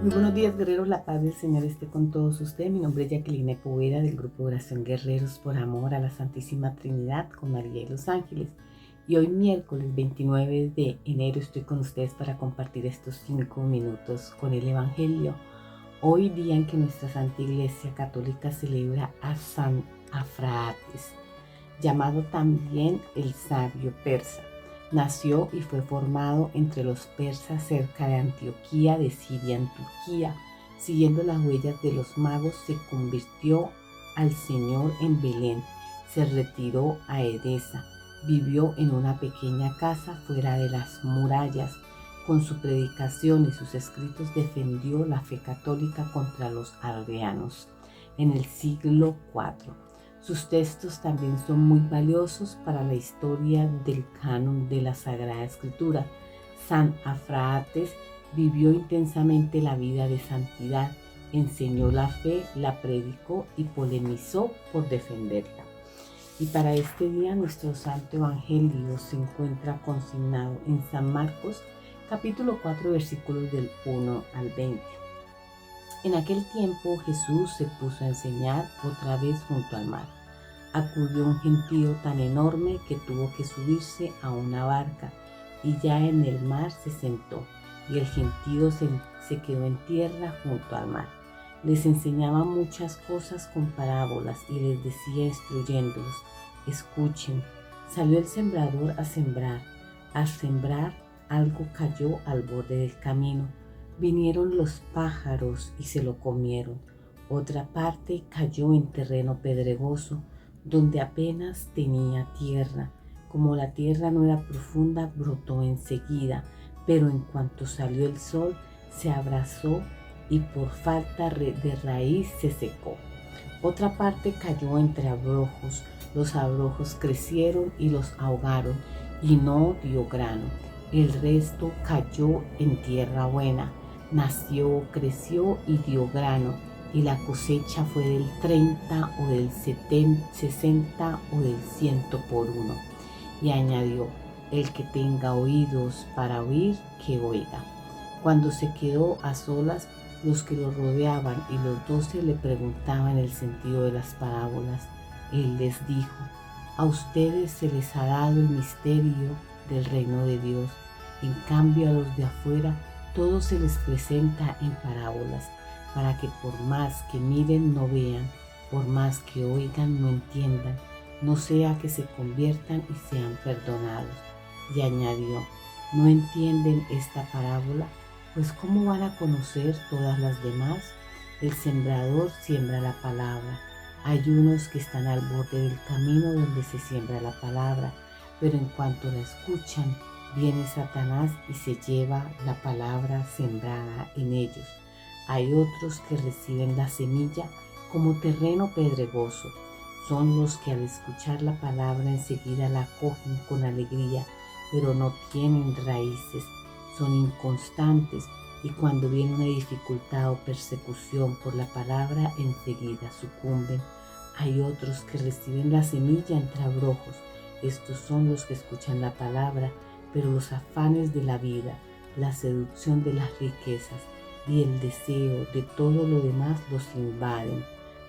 Muy buenos días, guerreros. La paz del Señor esté con todos ustedes. Mi nombre es Jacqueline Poveda del grupo de oración Guerreros por Amor a la Santísima Trinidad con María y los Ángeles. Y hoy miércoles 29 de enero estoy con ustedes para compartir estos 5 minutos con el Evangelio. Hoy día en que nuestra Santa Iglesia Católica celebra a San Afraates, llamado también el sabio persa. Nació y fue formado entre los persas cerca de Antioquía de Siria en Turquía. Siguiendo las huellas de los magos, se convirtió al Señor en Belén. Se retiró a Edesa. Vivió en una pequeña casa fuera de las murallas. Con su predicación y sus escritos defendió la fe católica contra los aldeanos en el siglo IV. Sus textos también son muy valiosos para la historia del canon de la Sagrada Escritura. San Afraates vivió intensamente la vida de santidad, enseñó la fe, la predicó y polemizó por defenderla. Y para este día nuestro Santo Evangelio se encuentra consignado en San Marcos, capítulo 4, versículos del 1 al 20. En aquel tiempo Jesús se puso a enseñar otra vez junto al mar. Acudió un gentío tan enorme que tuvo que subirse a una barca y ya en el mar se sentó, y el gentío se quedó en tierra junto al mar. Les enseñaba muchas cosas con parábolas y les decía instruyéndolos: escuchen, salió el sembrador a sembrar. Al sembrar algo cayó al borde del camino. Vinieron los pájaros y se lo comieron. Otra parte cayó en terreno pedregoso, donde apenas tenía tierra. Como la tierra no era profunda, brotó enseguida, pero en cuanto salió el sol, se abrasó y por falta de raíz se secó. Otra parte cayó entre abrojos. Los abrojos crecieron y los ahogaron, y no dio grano. El resto cayó en tierra buena. Nació, creció y dio grano, y la cosecha fue del 30 o del 60 o del 100 por uno. Y añadió: el que tenga oídos para oír, que oiga. Cuando se quedó a solas, los que lo rodeaban y los 12 le preguntaban el sentido de las parábolas. Él les dijo: a ustedes se les ha dado el misterio del reino de Dios. En cambio, a los de afuera todo se les presenta en parábolas, para que por más que miren no vean, por más que oigan no entiendan, no sea que se conviertan y sean perdonados. Y añadió: ¿no entienden esta parábola? Pues ¿cómo van a conocer todas las demás? El sembrador siembra la palabra. Hay unos que están al borde del camino donde se siembra la palabra, pero en cuanto la escuchan, viene Satanás y se lleva la palabra sembrada en ellos. Hay otros que reciben la semilla como terreno pedregoso. Son los que al escuchar la palabra enseguida la acogen con alegría, pero no tienen raíces, son inconstantes y cuando viene una dificultad o persecución por la palabra enseguida sucumben. Hay otros que reciben la semilla entre abrojos. Estos son los que escuchan la palabra, pero los afanes de la vida, la seducción de las riquezas y el deseo de todo lo demás los invaden,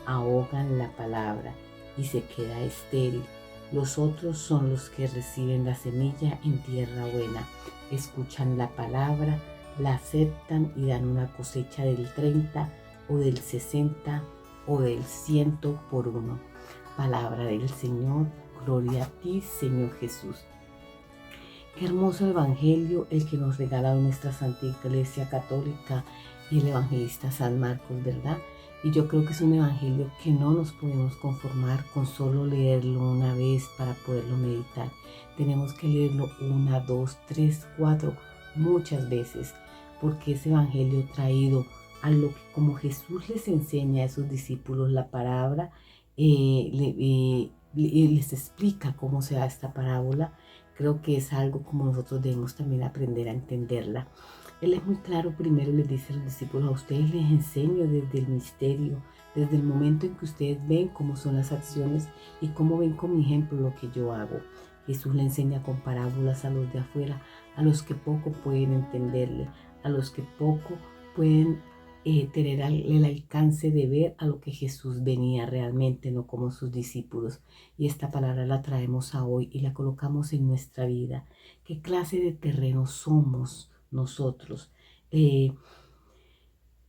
ahogan la palabra y se queda estéril. Los otros son los que reciben la semilla en tierra buena, escuchan la palabra, la aceptan y dan una cosecha del 30 o del 60 o del 100 por uno. Palabra del Señor, gloria a ti, Señor Jesús. Qué hermoso evangelio el que nos regala nuestra Santa Iglesia Católica y el evangelista San Marcos, ¿verdad? Y yo creo que es un evangelio que no nos podemos conformar con solo leerlo una vez para poderlo meditar. Tenemos que leerlo 1, 2, 3, 4, muchas veces, porque ese evangelio traído a lo que como Jesús les enseña a sus discípulos la palabra, les explica cómo se da esta parábola. Creo que es algo como nosotros debemos también aprender a entenderla. Él es muy claro, primero les dice a los discípulos: a ustedes les enseño desde el misterio, desde el momento en que ustedes ven cómo son las acciones y cómo ven con mi ejemplo lo que yo hago. Jesús le enseña con parábolas a los de afuera, a los que poco pueden entenderle, a los que poco pueden tener el alcance de ver a lo que Jesús venía realmente, no como sus discípulos. Y esta palabra la traemos a hoy y la colocamos en nuestra vida. ¿Qué clase de terreno somos nosotros? Eh,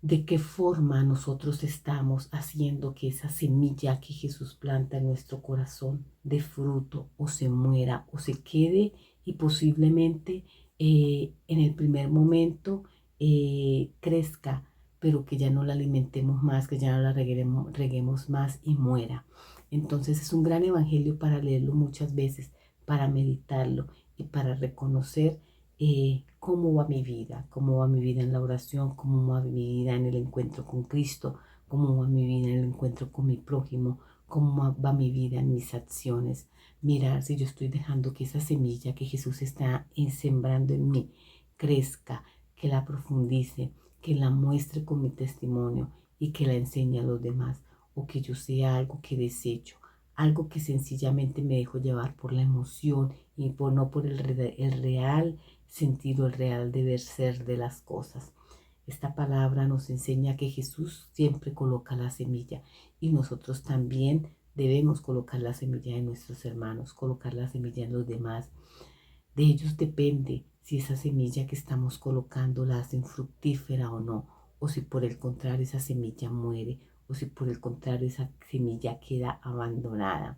¿De qué forma nosotros estamos haciendo que esa semilla que Jesús planta en nuestro corazón dé fruto o se muera o se quede y posiblemente en el primer momento crezca, pero que ya no la alimentemos más, que ya no la reguemos más y muera? Entonces es un gran evangelio para leerlo muchas veces, para meditarlo y para reconocer cómo va mi vida en la oración, cómo va mi vida en el encuentro con Cristo, cómo va mi vida en el encuentro con mi prójimo, cómo va mi vida en mis acciones. Mirar si yo estoy dejando que esa semilla que Jesús está sembrando en mí crezca, que la profundice, que la muestre con mi testimonio y que la enseñe a los demás, o que yo sea algo que desecho, algo que sencillamente me dejo llevar por la emoción y no por el real sentido, el real deber ser de las cosas. Esta palabra nos enseña que Jesús siempre coloca la semilla y nosotros también debemos colocar la semilla en nuestros hermanos, colocar la semilla en los demás. De ellos depende si esa semilla que estamos colocando la hacen fructífera o no, o si por el contrario esa semilla muere, o si por el contrario esa semilla queda abandonada.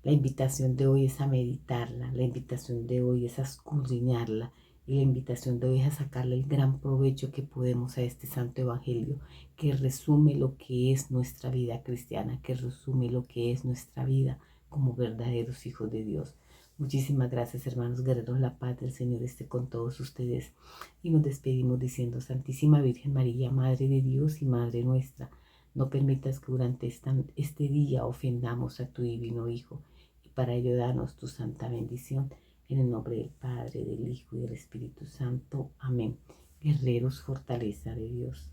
La invitación de hoy es a meditarla, la invitación de hoy es a escudriñarla y la invitación de hoy es a sacarle el gran provecho que podemos a este santo evangelio que resume lo que es nuestra vida cristiana, que resume lo que es nuestra vida como verdaderos hijos de Dios. Muchísimas gracias, hermanos guerreros. La paz del Señor esté con todos ustedes. Y nos despedimos diciendo: Santísima Virgen María, Madre de Dios y Madre nuestra, no permitas que durante este día ofendamos a tu divino Hijo. Para ello, danos tu santa bendición. En el nombre del Padre, del Hijo y del Espíritu Santo. Amén. Guerreros, fortaleza de Dios.